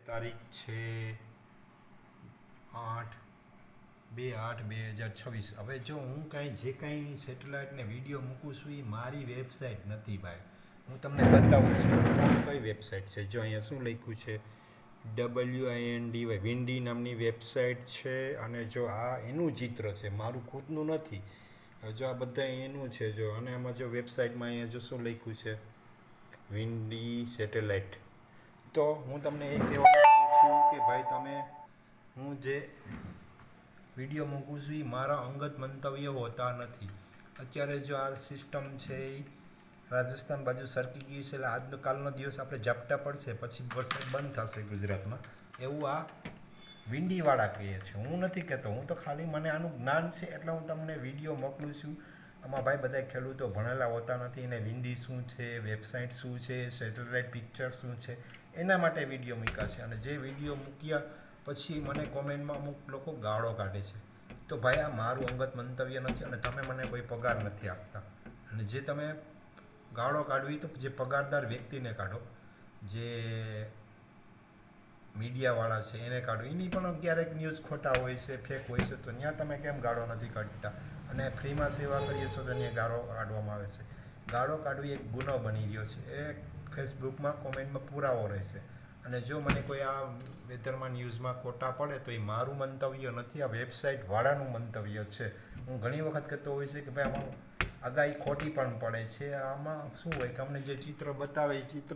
તારીખ છે 8/8/2026. હવે જો હું જે કાંઈ સેટેલાઇટને વિડીયો મૂકું છું એ મારી વેબસાઇટ નથી ભાઈ. હું તમને બતાવું છું કઈ વેબસાઇટ છે. જો અહીંયા શું લખ્યું છે, WINDY વિન્ડી નામની વેબસાઇટ છે. અને જો આ એનું ચિત્ર છે, મારું ખુદનું નથી. જો આ બધા એનું છે જો, અને આમાં જો વેબસાઇટમાં અહીંયા જો શું લખ્યું છે, વિન્ડી સેટેલાઇટ. તો હું તમને એ કહેવા માંગુ છું કે ભાઈ તમે, હું જે વિડીયો મૂકું છું એ મારા અંગત મંતવ્ય હોતા નથી. અત્યારે જો આ સિસ્ટમ છે એ રાજસ્થાન બાજુ સરકી ગઈ છે, એટલે આજનો કાલનો દિવસ આપણે ઝાપટા પડશે, પછી વરસાદ બંધ થશે ગુજરાતમાં, એવું આ વિંડીવાળા કહે છે. હું નથી કહેતો, હું તો ખાલી મને આનું જ્ઞાન છે એટલે હું તમને વિડીયો મોકલું છું. આમાં ભાઈ બધા ખેડૂતો ભણેલા હોતા નથી, ને વિન્ડી શું છે, વેબસાઇટ શું છે, સેટેલાઇટ પિક્ચર શું છે, એના માટે વિડીયો મૂક્યા છે. અને જે વિડીયો મૂક્યા પછી મને કોમેન્ટમાં અમુક લોકો ગાળો કાઢે છે. તો ભાઈ આ મારું અંગત મંતવ્ય નથી, અને તમે મને કોઈ પગાર નથી આપતા. અને જે તમે ગાળો કાઢવી તો જે પગારદાર વ્યક્તિને કાઢો, જે મીડિયાવાળા છે એને કાઢો. એની પણ ક્યારેક ન્યૂઝ ખોટા હોય છે, ફેક હોય છે, તો ત્યાં તમે કેમ ગાળો નથી કાઢતા? અને ફ્રીમાં સેવા કરીએ છો તો ત્યાં ગાળો કાઢવામાં આવે છે. ગાળો કાઢવી એક ગુનો બની રહ્યો છે. એ ફેસબુકમાં કોમેન્ટમાં પુરાવો રહેશે. અને જો મને કોઈ આ વેધરમાં ન્યૂઝમાં ખોટા પડે તો એ મારું મંતવ્ય નથી, આ વેબસાઇટવાળાનું મંતવ્ય છે. હું ઘણી વખત કહેતો હોય છે કે ભાઈ આમાં આગાહી ખોટી પણ પડે છે. આમાં શું હોય કે અમને જે ચિત્ર બતાવે એ ચિત્ર